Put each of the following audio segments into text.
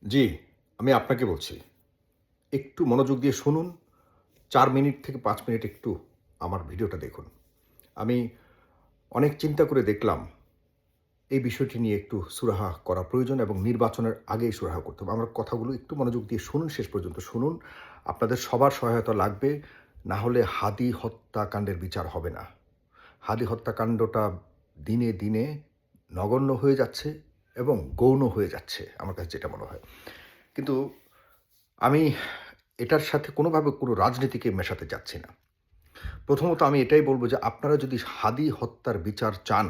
জি, আমি আপনাকে বলছি। একটু মনোযোগ দিয়ে শুনুন। ৪ মিনিট থেকে ৫ মিনিট একটু আমার ভিডিওটা দেখুন। আমি অনেক চিন্তা করে দেখলাম, এই বিষয়টি নিয়ে একটু সুরাহা করা প্রয়োজন এবং নির্বাচনের আগেই সুরাহা করতে হবে। আমার কথাগুলো একটু মনোযোগ দিয়ে শুনুন, শেষ পর্যন্ত শুনুন। আপনাদের সবার সহায়তা লাগবে। না হলে হাদি হত্যাকাণ্ডের বিচার হবে না। হাদি হত্যাকাণ্ডটা দিনে, দিনে নগণ্য হয়ে যাচ্ছে এবং গৌণ হয়ে যাচ্ছে। আমার কাছে যেটা মনে হয়। কিন্তু আমি এটার সাথে কোনোভাবে কোনো রাজনীতিকে মেশাতে চাচ্ছি না। প্রথমত আমি এটাই বলব যে আপনারা যদি হাদি হত্যার বিচার চান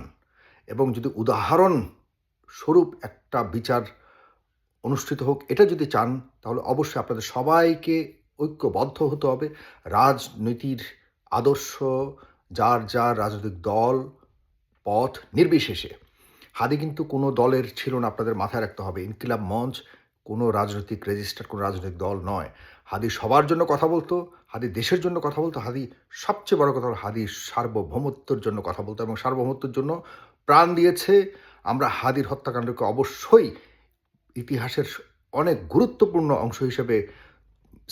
এবং যদি উদাহরণ স্বরূপ একটা বিচার অনুষ্ঠিত হোক এটা যদি চান তাহলে অবশ্যই আপনাদের সবাইকে ঐক্যবদ্ধ হতে হবে। রাজনীতির আদর্শ যার, যার রাজনৈতিক দল, পথ নির্বিশেষে। হাদি কিন্তু কোনো দলের ছিল না আপনাদের মাথায় রাখতে হবে। ইনকিলাব মঞ্চ কোনো রাজনৈতিক রেজিস্টার্ড কোনো রাজনৈতিক দল নয়। হাদি সবার জন্য কথা বলতো, হাদি দেশের জন্য কথা বলতো, হাদি সবচেয়ে বড় কথা হলো হাদি সার্বভৌমত্বের জন্য কথা বলতো এবং সার্বভৌমত্বের জন্য প্রাণ দিয়েছে। আমরা হাদির হত্যাকাণ্ডকে অবশ্যই ইতিহাসের অনেক গুরুত্বপূর্ণ অংশ হিসেবে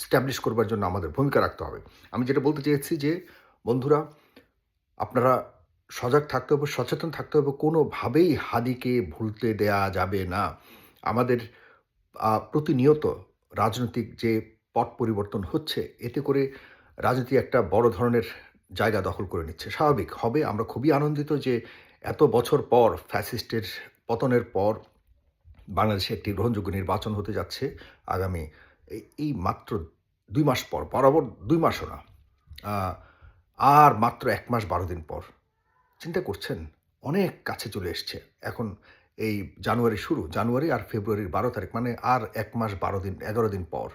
স্ট্যাবলিশ করবার জন্য আমাদের ভূমিকা রাখতে হবে। আমি যেটা বলতে চেয়েছি যে, বন্ধুরা আপনারা সজাগ থাকতে হবে, সচেতন থাকতে হবে। কোনোভাবেই হাদিকে ভুলতে দেয়া যাবে না। আমাদের প্রতিনিয়ত রাজনৈতিক যে পট পরিবর্তন হচ্ছে, এতে করে রাজনীতি একটা বড় ধরনের জায়গা দখল করে নিচ্ছে। স্বাভাবিক হবে। আমরা খুবই আনন্দিত যে এত বছর পর ফ্যাসিস্টের পতনের পর বাংলাদেশে একটি গ্রহণযোগ্য নির্বাচন হতে যাচ্ছে আগামী এই মাত্র ২ মাস পর, বরাবর ২ মাসও না। আ আর মাত্র ১ মাস ১২ দিন পর। চিন্তা করছেন? অনেক কাছে চলে এসছে। এখন এই জানুয়ারি শুরু। জানুয়ারি আর ফেব্রুয়ারির ১২ তারিখ মানে আর ১ মাস ১২ দিন ১১ দিন পর।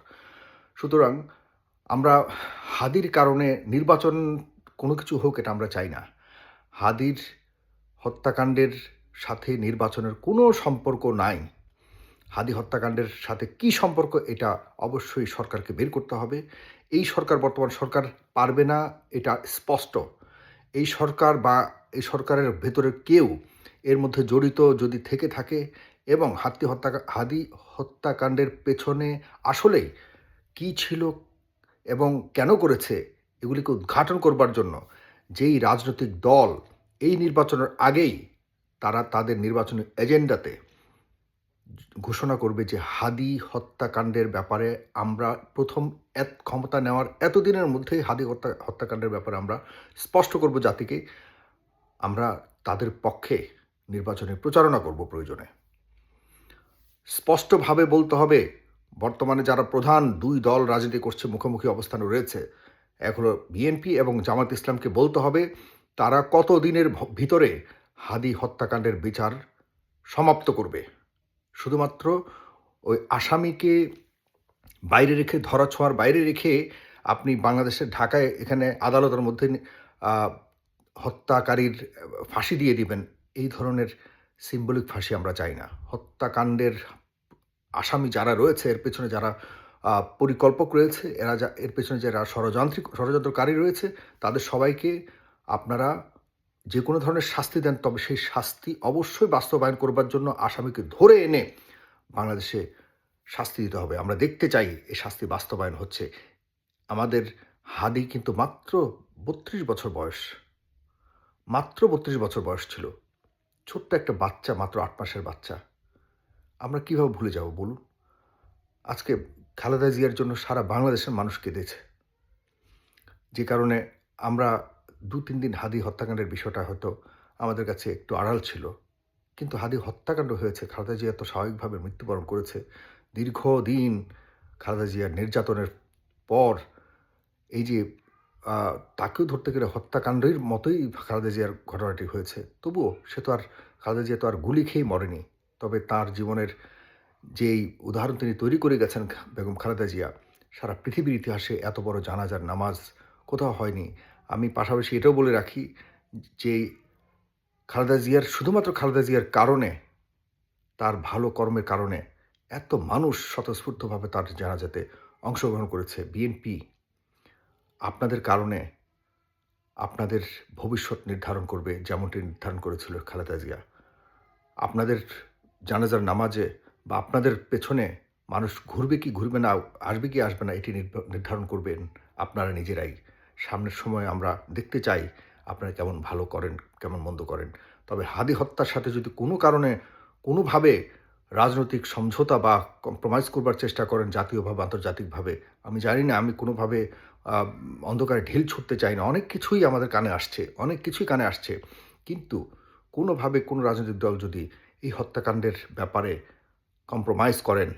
সুতরাং আমরা হাদির কারণে নির্বাচন কোনো কিছু হোক এটা আমরা চাই না। হাদির হত্যাকাণ্ডের সাথে নির্বাচনের কোনো সম্পর্ক নাই। হাদি হত্যাকাণ্ডের সাথে কি সম্পর্ক এটা অবশ্যই সরকারকে বের করতে হবে। এই সরকার বর্তমান সরকার পারবে না এটা স্পষ্ট। এই সরকার বা এই সরকারের ভেতরে কেউ এর মধ্যে জড়িত যদি থেকে থাকে এবং হাদি হত্যাকাণ্ডের পেছনে আসলেই কী ছিল এবং কেন করেছে এগুলিকে উদ্ঘাটন করবার জন্য যেই রাজনৈতিক দল এই নির্বাচনের আগেই তারা তাদের নির্বাচনী এজেন্ডাতে ঘোষণা করবে যে হাদি হত্যাকাণ্ডের ব্যাপারে আমরা প্রথম ক্ষমতা নেওয়ার এতদিনের মধ্যেই হাদি হত্যাকাণ্ডের ব্যাপারে আমরা স্পষ্ট করব জাতিকে। আমরা তাদের পক্ষে নির্বাচনী প্রচারণা করব প্রয়োজনে। স্পষ্টভাবে বলতে হবে, বর্তমানে যারা প্রধান ২ দল রাজনীতি করছে, মুখোমুখি অবস্থানে রয়েছে, এক হলো বিএনপি এবং জামাত ইসলামকে বলতে হবে তারা কতদিনের ভিতরে হাদি হত্যাকাণ্ডের বিচার সমাপ্ত করবে। শুধুমাত্র ওই আসামিকে বাইরে রেখে ধরাছোঁয়ার বাইরে রেখে আপনি বাংলাদেশের ঢাকায় এখানে আদালতের মধ্যে আ হত্যাকারীর ফাঁসি দিয়ে দিবেন। এই ধরনের সিম্বলিক ফাঁসি আমরা চাই না। হত্যাকাণ্ডের আসামি যারা রয়েছে এর পেছনে যারা পরিকল্পক রয়েছে, এর পেছনে যারা ষড়যন্ত্রকারী রয়েছে তাদের সবাইকে আপনারা যে কোনো ধরনের শাস্তি দেন, তবে সেই শাস্তি অবশ্যই বাস্তবায়ন করবার জন্য আসামিকে ধরে এনে বাংলাদেশে শাস্তি দিতে হবে। আমরা দেখতে চাই এই শাস্তি বাস্তবায়ন হচ্ছে। আমাদের হাদি কিন্তু মাত্র ৩২ বছর বয়স। মাত্র ৩২ বছর বয়স ছিল। ছোট্ট একটা বাচ্চা, মাত্র ৮ মাসের বাচ্চা। আমরা কিভাবে ভুলে যাব বলুন? আজকে খালেদা জিয়ার জন্য সারা বাংলাদেশের মানুষ কেঁদেছে। যে কারণে আমরা ২-৩ দিন হাদি হত্যাকাণ্ডের বিষয়টা হয়তো আমাদের কাছে একটু আড়াল ছিল। কিন্তু হাদি হত্যাকাণ্ড হয়েছে। খালেদা জিয়া তো স্বাভাবিকভাবে মৃত্যুবরণ করেছে। দীর্ঘদিন খালেদা জিয়ার নির্যাতনের পর এই যে আ তাকেও ধরতে গেলে হত্যাকাণ্ডের মতোই খালেদা জিয়ার ঘটনাটি হয়েছে। তবুও খালেদা জিয়া তো আর গুলি খেয়েই মরেনি। তবে তার জীবনের যেই উদাহরণ তিনি তৈরি করে গেছেন বেগম খালেদা জিয়া, সারা পৃথিবীর ইতিহাসে এত বড় জানাজার নামাজ কোথাও হয়নি। আমি পাশাপাশি এটাও বলে রাখি যে শুধুমাত্র খালেদা জিয়ার কারণে, তার ভালো কর্মের কারণে এত মানুষ স্বতঃস্ফূর্তভাবে তার জানাজাতে অংশগ্রহণ করেছে। বিএনপি আপনাদের কারণে আপনাদের ভবিষ্যৎ নির্ধারণ করবে যেমনটি নির্ধারণ করেছিল খালেদা জিয়া। আপনাদের জানাজার নামাজে বা আপনাদের পেছনে মানুষ ঘুরবে কি ঘুরবে না, আসবে কি আসবে না, এটি নির্ধারণ করবেন আপনারা নিজেরাই। সামনের সময় আমরা দেখতে চাই আপনারা কেমন ভালো করেন, কেমন মন্দ করেন। তবে হাদি হত্যার সাথে যদি কোনো কারণে কোনোভাবে রাজনৈতিক সমঝোতা বা কম্প্রোমাইজ করবার চেষ্টা করেন জাতীয়ভাবে, আন্তর্জাতিকভাবে, আমি জানি না, আমি কোনোভাবে আ অন্ধকারে ঢিল ছুঁড়তে চাই না। অনেক কিছুই আমাদের কানে আসছে, অনেক কিছুই কানে আসছে। কিন্তু কোনোভাবে কোনো রাজনৈতিক দল যদি এই হত্যাকাণ্ডের ব্যাপারে কম্প্রোমাইজ করেন,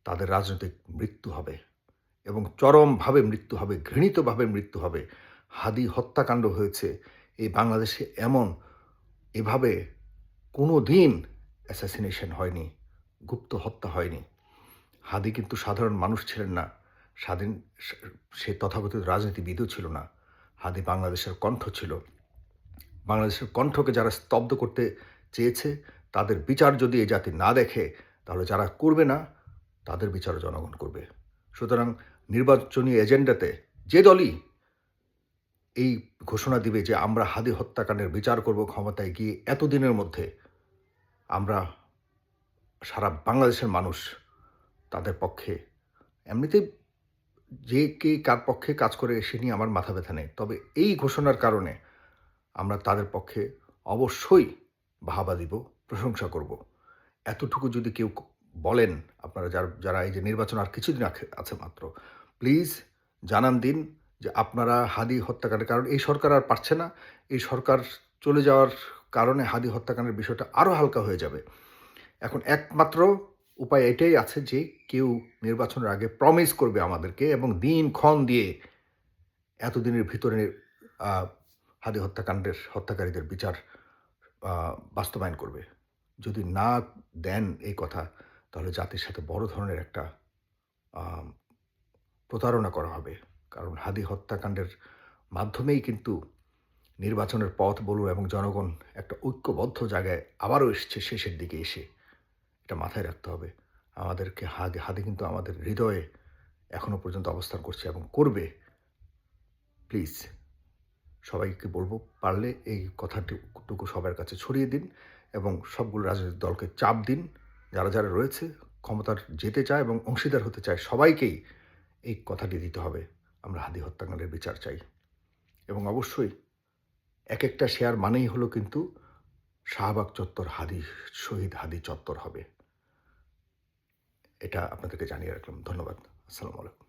তাদের রাজনৈতিক মৃত্যু হবে এবং চরমভাবে মৃত্যু হবে, ঘৃণিতভাবে মৃত্যু হবে। হাদি হত্যাকাণ্ড হয়েছে এই বাংলাদেশে এভাবে কোনো দিন অ্যাসাসিনেশন হয়নি, গুপ্ত হত্যা হয়নি। হাদি কিন্তু সাধারণ মানুষ ছিলেন না। স্বাধীন সে সে তথাকথিত রাজনীতিবিদও ছিল না। হাদি বাংলাদেশের কণ্ঠ ছিল। বাংলাদেশের কণ্ঠকে যারা স্তব্ধ করতে চেয়েছে, তাদের বিচার যদি এই জাতি না দেখে, তাহলে যারা করবে না, তাদের বিচারও জনগণ করবে। সুতরাং নির্বাচনী এজেন্ডাতে যে দলই এই ঘোষণা দিবে যে আমরা হাদি হত্যাকাণ্ডের বিচার করব ক্ষমতায় গিয়ে, এতদিনের মধ্যে আমরা সারা বাংলাদেশের মানুষ তাদের পক্ষে, এমনিতেই যে কে কার পক্ষে কাজ করে সে নিয়ে আমার মাথা ব্যথা নেই। তবে এই ঘোষণার কারণে আমরা তাদের পক্ষে অবশ্যই বাহবা দিব, প্রশংসা করব। এতটুকু যদি কেউ বলেন, আপনারা যারা এই যে নির্বাচন আর কিছুদিন আছে মাত্র, প্লিজ জানান দিন যে আপনারা হাদি হত্যাকাণ্ডের, কারণ এই সরকার আর পারছে না। এই সরকার চলে যাওয়ার কারণে হাদি হত্যাকাণ্ডের বিষয়টা আরও হালকা হয়ে যাবে। এখন একমাত্র উপায় এটাই আছে যে কেউ নির্বাচনের আগে প্রমিস করবে আমাদেরকে এবং দিনক্ষণ দিয়ে এতদিনের ভিতরে হাদি হত্যাকারীদের বিচার বাস্তবায়ন করবে। যদি না দেন এই কথা, তাহলে জাতির সাথে বড় ধরনের একটা প্রতারণা করা হবে। কারণ হাদি হত্যাকাণ্ডের মাধ্যমেই কিন্তু নির্বাচনের পথ বলুন এবং জনগণ একটা ঐক্যবদ্ধ জায়গায় আবারও এসছে শেষের দিকে এসে। এটা মাথায় রাখতে হবে। আমাদেরকে হাদি কিন্তু আমাদের হৃদয়ে এখনো পর্যন্ত অবস্থান করছে এবং করবে। প্লিজ সবাইকে বলবো, পারলে এই কথাটুকু সবার কাছে ছড়িয়ে দিন এবং সবগুলো রাজনৈতিক দলকে চাপ দিন। যারা রয়েছে ক্ষমতার যেতে চায় এবং অংশীদার হতে চায়, সবাইকেই এই কথাটি দিতে হবে, আমরা হাদি হত্যাকাণ্ডের বিচার চাই। এবং অবশ্যই একটা শেয়ার মানেই হলো কিন্তু শাহবাগ চত্বর শহীদ হাদি চত্বর হবে। এটা আপনাদেরকে জানিয়ে রাখলাম। ধন্যবাদ। আসসালামু আলাইকুম।